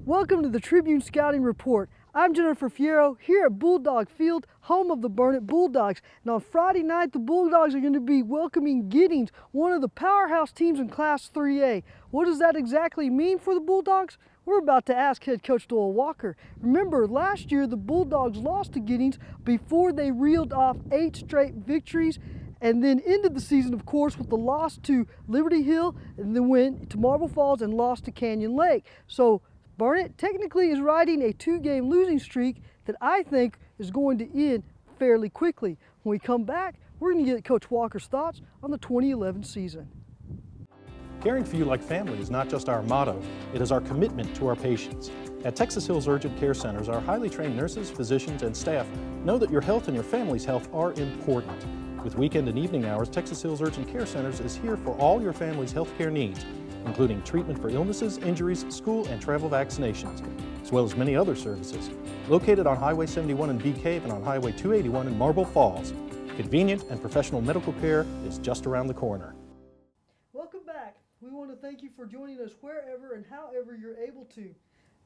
Welcome to the Tribune Scouting Report. I'm Jennifer Fierro here at Bulldog Field, home of the Burnet Bulldogs. And on Friday night, the Bulldogs are going to be welcoming Giddings, one of the powerhouse teams in Class 3A. What does that exactly mean for the Bulldogs? We're about to ask head coach Doyle Walker. Remember, last year the Bulldogs lost to Giddings before they reeled off 8 straight victories, and then ended the season, of course, with the loss to Liberty Hill, and then went to Marble Falls and lost to Canyon Lake. So Burnet technically is riding a 2-game losing streak that I think is going to end fairly quickly. When we come back, we're going to get Coach Walker's thoughts on the 2011 season. Caring for you like family is not just our motto, it is our commitment to our patients. At Texas Hills Urgent Care Centers, our highly trained nurses, physicians, and staff know that your health and your family's health are important. With weekend and evening hours, Texas Hills Urgent Care Centers is here for all your family's health care needs, including treatment for illnesses, injuries, school and travel vaccinations, as well as many other services. Located on Highway 71 in Bee Cave and on Highway 281 in Marble Falls. Convenient and professional medical care is just around the corner. Welcome back. We want to thank you for joining us wherever and however you're able to.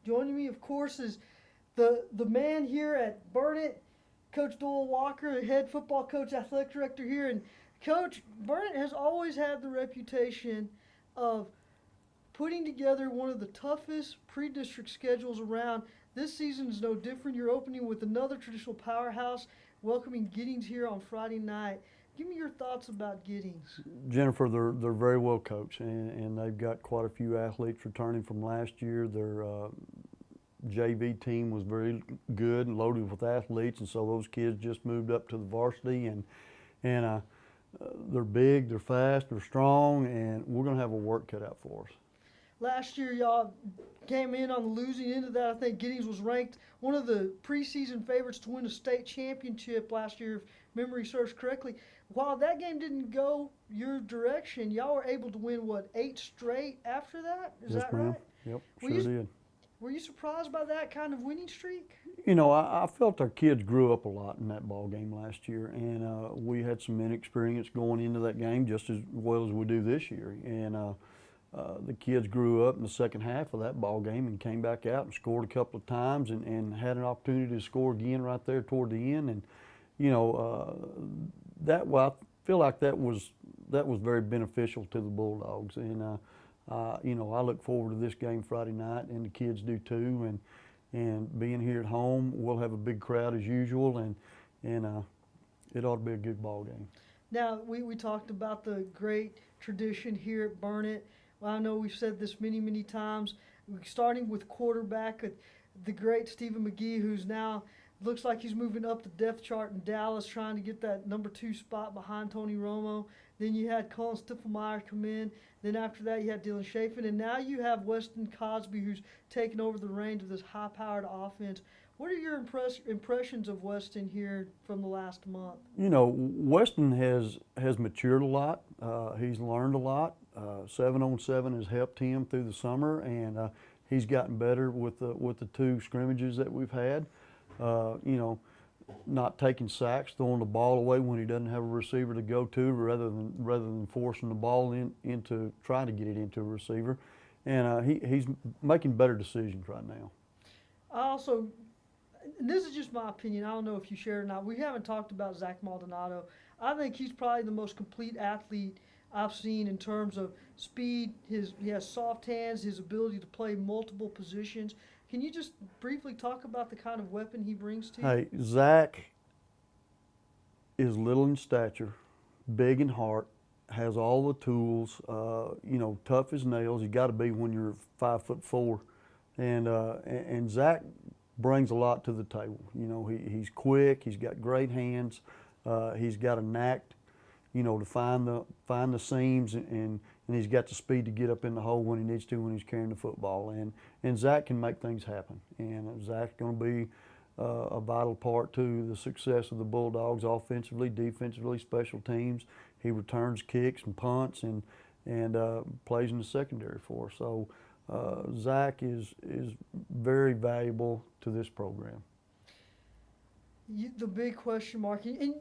Joining me, of course, is the man here at Burnet, Coach Doyle Walker, head football coach, athletic director here. And Coach, Burnet has always had the reputation of putting together one of the toughest pre-district schedules around. This season is no different. You're opening with another traditional powerhouse, welcoming Giddings here on Friday night. Give me your thoughts about Giddings. Jennifer, they're very well coached, and they've got quite a few athletes returning from last year. Their JV team was very good and loaded with athletes, and so those kids just moved up to the varsity, and they're big, they're fast, they're strong, and we're going to have a work cut out for us. Last year, y'all came in on the losing end of that. I think Giddings was ranked one of the preseason favorites to win a state championship last year, if memory serves correctly. While that game didn't go your direction, y'all were able to win, what, 8 straight after that? Is Yes, that ma'am. right? Yep, Were sure you- did. Were you surprised by that kind of winning streak? You know, I felt our kids grew up a lot in that ball game last year, and we had some inexperience going into that game just as well as we do this year. And the kids grew up in the second half of that ball game and came back out and scored a couple of times and had an opportunity to score again right there toward the end. And you know, I feel like that was very beneficial to the Bulldogs. And you know, I look forward to this game Friday night, and the kids do too. And being here at home, we'll have a big crowd as usual, and it ought to be a good ball game. Now, we talked about the great tradition here at Burnet. Well, I know we've said this many, many times, starting with quarterback, the great Stephen McGee, who's now looks like he's moving up the depth chart in Dallas, trying to get that number 2 spot behind Tony Romo. Then you had Colin Stiffelmeyer come in. Then after that, you had Dylan Chafin. And now you have Weston Cosby, who's taken over the reins of this high-powered offense. What are your impressions of Weston here from the last month? You know, Weston has matured a lot. He's learned a lot. 7-on-7 has helped him through the summer, and he's gotten better with the 2 scrimmages that we've had. You know, not taking sacks, throwing the ball away when he doesn't have a receiver to go to, rather than forcing the ball into trying to get it into a receiver, and he's making better decisions right now. I also, this is just my opinion, I don't know if you share it or not, we haven't talked about Zach Maldonado. I think he's probably the most complete athlete I've seen in terms of speed. He has soft hands, his ability to play multiple positions. Can you just briefly talk about the kind of weapon he brings to you? Hey, Zach is little in stature, big in heart, has all the tools, you know, tough as nails. You got to be when you're 5'4", and Zach brings a lot to the table. You know, he's quick, he's got great hands, he's got a knack, you know, to find the seams, and he's got the speed to get up in the hole when he needs to when he's carrying the football. And Zach can make things happen. And Zach's going to be a vital part to the success of the Bulldogs offensively, defensively, special teams. He returns kicks and punts and plays in the secondary for us. So Zach is very valuable to this program. The big question mark, and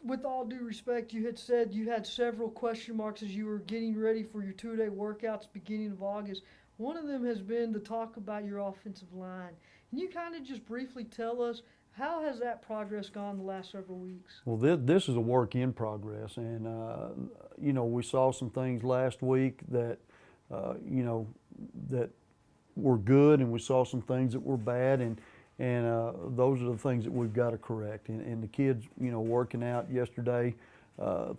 with all due respect, you had said you had several question marks as you were getting ready for your 2-day workouts beginning of August. One of them has been to talk about your offensive line. Can you kind of just briefly tell us how has that progress gone the last several weeks? Well, this is a work in progress, and you know, we saw some things last week that you know, that were good, and we saw some things that were bad, and those are the things that we've got to correct. And the kids, you know, working out yesterday,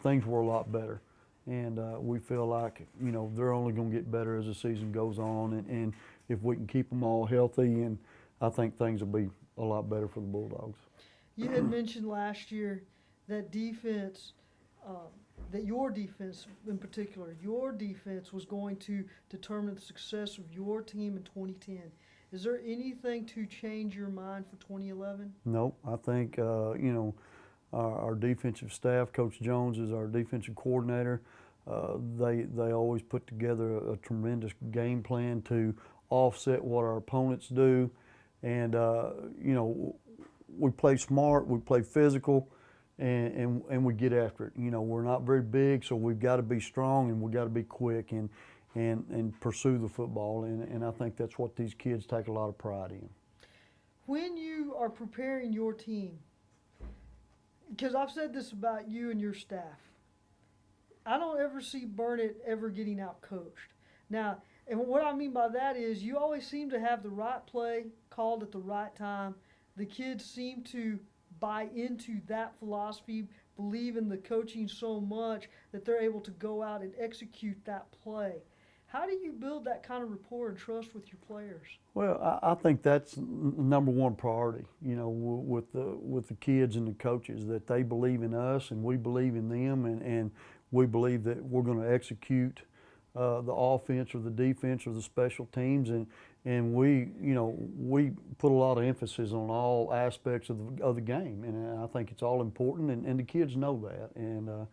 things were a lot better, and we feel like, you know, they're only going to get better as the season goes on, and if we can keep them all healthy, and I think things will be a lot better for the Bulldogs. You had mentioned last year that defense, that your defense in particular, your defense was going to determine the success of your team in 2010. Is there anything to change your mind for 2011? Nope. I think, you know, our defensive staff, Coach Jones is our defensive coordinator. They always put together a tremendous game plan to offset what our opponents do. And, you know, we play smart, we play physical, and we get after it. You know, we're not very big, so we've got to be strong and we've got to be quick and pursue the football. And I think that's what these kids take a lot of pride in. When you are preparing your team, because I've said this about you and your staff, I don't ever see Burnet ever getting out-coached. Now, and what I mean by that is you always seem to have the right play called at the right time. The kids seem to buy into that philosophy, believe in the coaching so much that they're able to go out and execute that play. How do you build that kind of rapport and trust with your players? Well, I think that's number one priority, you know, with the kids and the coaches, that they believe in us and we believe in them, and we believe that we're going to execute the offense or the defense or the special teams, and we, you know, we put a lot of emphasis on all aspects of the game, and I think it's all important, and the kids know that, and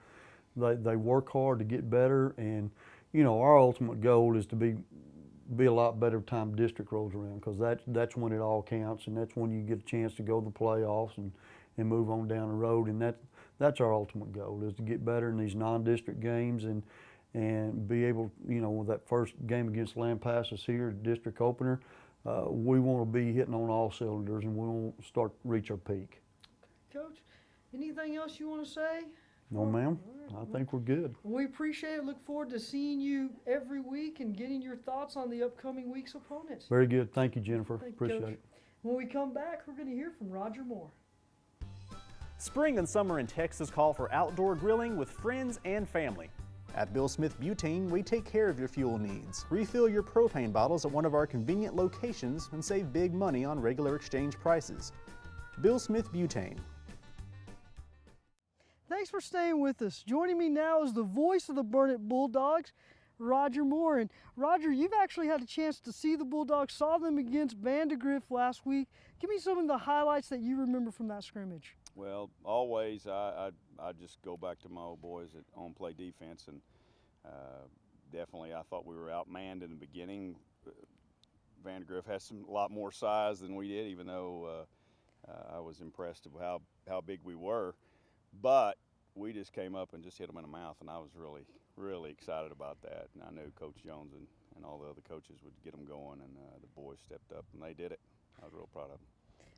they work hard to get better, and you know, our ultimate goal is to be a lot better time district rolls around, because that's when it all counts, and that's when you get a chance to go to the playoffs and move on down the road, and that's our ultimate goal, is to get better in these non-district games and be able, you know, with that first game against Lampasas here, district opener, we want to be hitting on all cylinders, and we want to start to reach our peak. Coach, anything else you want to say? No, ma'am. I think we're good. We appreciate it. Look forward to seeing you every week and getting your thoughts on the upcoming week's opponents. Very good. Thank you, Jennifer. Thank you, Appreciate Coach. it. When we come back, we're going to hear from Roger Moore. Spring and summer in Texas call for outdoor grilling with friends and family. At Bill Smith Butane, we take care of your fuel needs. Refill your propane bottles at one of our convenient locations and save big money on regular exchange prices. Bill Smith Butane. Thanks for staying with us. Joining me now is the voice of the Burnet Bulldogs, Roger Moore. And Roger, you've actually had a chance to see the Bulldogs, saw them against Vandegrift last week. Give me some of the highlights that you remember from that scrimmage. Well, always I just go back to my old boys that on play defense, and definitely I thought we were outmanned in the beginning. Vandegrift has a lot more size than we did, even though I was impressed with how big we were. But we just came up and just hit them in the mouth, and I was really, really excited about that. And I knew Coach Jones and all the other coaches would get them going, and the boys stepped up, and they did it. I was real proud of them.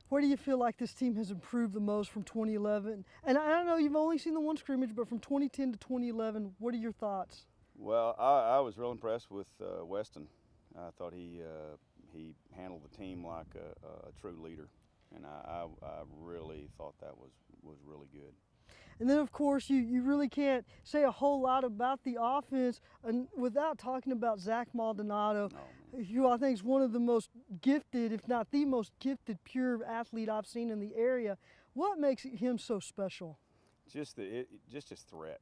Where do you feel like this team has improved the most from 2011? And I know you've only seen the one scrimmage, but from 2010 to 2011, what are your thoughts? Well, I was real impressed with Weston. I thought he handled the team like a true leader, and I really thought that was really good. And then, of course, you really can't say a whole lot about the offense without talking about Zach Maldonado, who I think is one of the most gifted, if not the most gifted, pure athlete I've seen in the area. What makes him so special? Just his threat.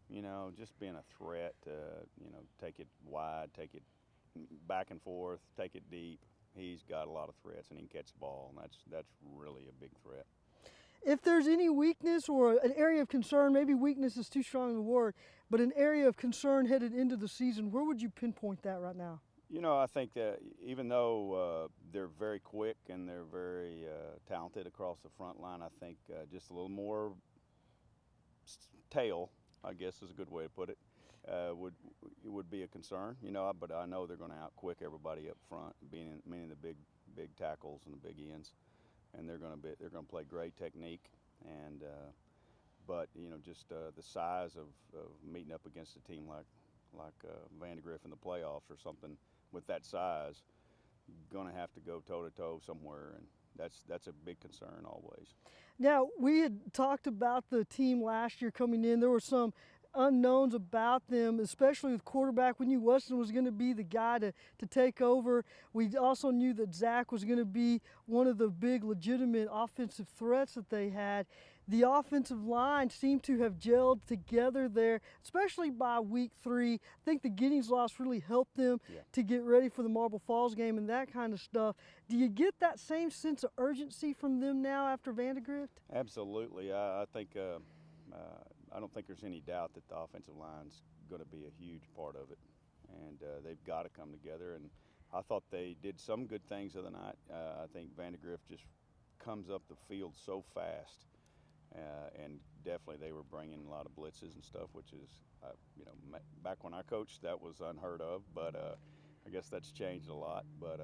You know, just being a threat. You know, take it wide, take it back and forth, take it deep. He's got a lot of threats, and he can catch the ball, and that's really a big threat. If there's any weakness or an area of concern, maybe weakness is too strong of a word, but an area of concern headed into the season, where would you pinpoint that right now? You know, I think that even though they're very quick and they're very talented across the front line, I think just a little more tail, I guess is a good way to put it, would be a concern, you know. But I know they're going to outquick everybody up front, meaning the big tackles and the big ends, and they're going to play great technique. And but you know, just the size of meeting up against a team like Vandegrift in the playoffs or something with that size, going to have to go toe to toe somewhere, and that's a big concern always. Now, we had talked about the team last year coming in. There were some unknowns about them, especially with quarterback. We knew Weston was going to be the guy to take over. We also knew that Zach was going to be one of the big legitimate offensive threats that they had. The offensive line seemed to have gelled together there, especially by week 3. I think the Giddings loss really helped them to get ready for the Marble Falls game and that kind of stuff. Do you get that same sense of urgency from them now after Vandegrift? Absolutely. I think I don't think there's any doubt that the offensive line's going to be a huge part of it, and they've got to come together. And I thought they did some good things the other night. I think Vandegrift just comes up the field so fast. And definitely they were bringing a lot of blitzes and stuff, which is, you know, back when I coached, that was unheard of. But I guess that's changed a lot. But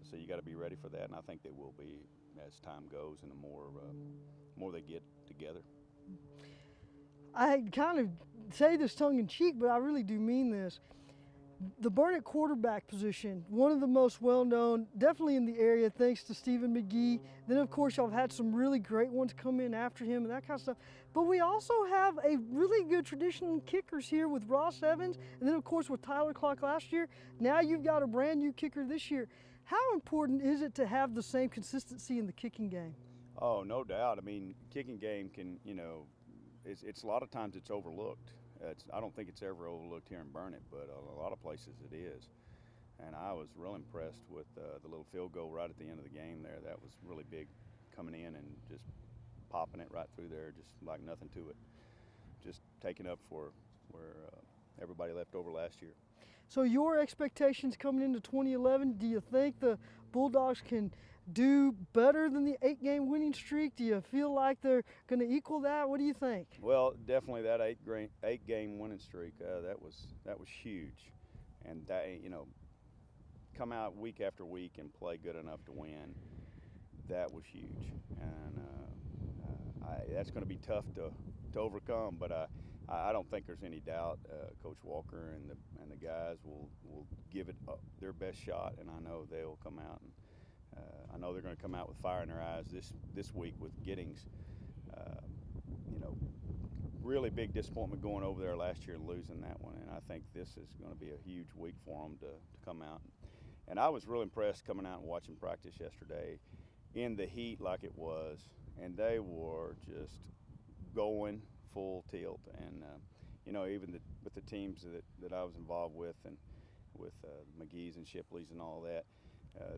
so you got to be ready for that, and I think they will be as time goes, and the more they get together. I kind of say this tongue in cheek, but I really do mean this. The Burnet quarterback position, one of the most well-known, definitely in the area, thanks to Stephen McGee. Then, of course, y'all have had some really great ones come in after him and that kind of stuff. But we also have a really good tradition in kickers here with Ross Evans, and then, of course, with Tyler Clark last year. Now you've got a brand new kicker this year. How important is it to have the same consistency in the kicking game? Oh, no doubt. I mean, kicking game can, you know, it's a lot of times it's overlooked. I don't think it's ever overlooked here in Burnet, but a lot of places it is. And I was real impressed with the little field goal right at the end of the game there. That was really big, coming in and just popping it right through there, just like nothing to it. Just taking up for where everybody left over last year. So your expectations coming into 2011, do you think the Bulldogs can do better than the 8-game winning streak? Do you feel like they're going to equal that? What do you think? Well, definitely that 8-game winning streak, that was huge, and that, you know, come out week after week and play good enough to win, that was huge, and that's going to be tough to overcome. But I don't think there's any doubt. Coach Walker and the guys will give it their best shot, and I know they'll come out and. I know they're going to come out with fire in their eyes this week with Giddings. You know, really big disappointment going over there last year and losing that one, and I think this is going to be a huge week for them to come out. And I was really impressed coming out and watching practice yesterday in the heat like it was, and they were just going full tilt. And you know, even with the teams that I was involved with, and with McGee's and Shipley's and all that.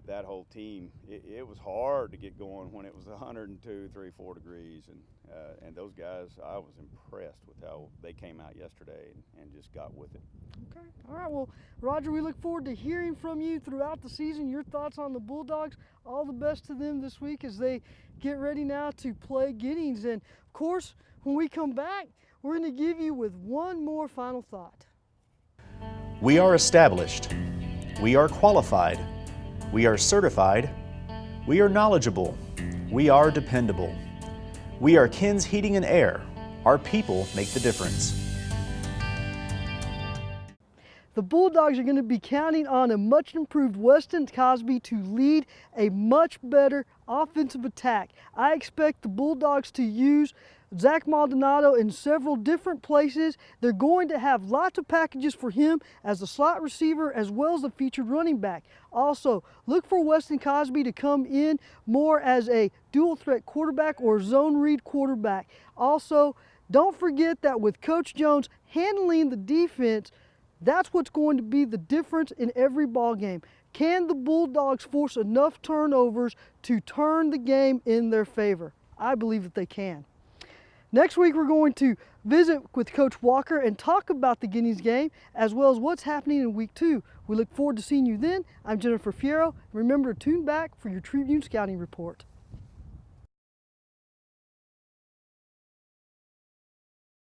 That whole team, it was hard to get going when it was 102, 3, 4 degrees, and those guys, I was impressed with how they came out yesterday and just got with it. Okay, all right. Well, Roger, we look forward to hearing from you throughout the season. Your thoughts on the Bulldogs. All the best to them this week as they get ready now to play Giddings. And of course, when we come back, we're going to give you with one more final thought. We are established. We are qualified. We are certified. We are knowledgeable. We are dependable. We are Ken's Heating and Air. Our people make the difference. The Bulldogs are going to be counting on a much improved Weston Cosby to lead a much better offensive attack. I expect the Bulldogs to use Zach Maldonado in several different places. They're going to have lots of packages for him as a slot receiver as well as a featured running back. Also, look for Weston Cosby to come in more as a dual threat quarterback or zone read quarterback. Also, don't forget that with Coach Jones handling the defense, that's what's going to be the difference in every ball game. Can the Bulldogs force enough turnovers to turn the game in their favor? I believe that they can. Next week, we're going to visit with Coach Walker and talk about the Giddings game as well as what's happening in week 2. We look forward to seeing you then. I'm Jennifer Fierro. Remember to tune back for your Tribune Scouting Report.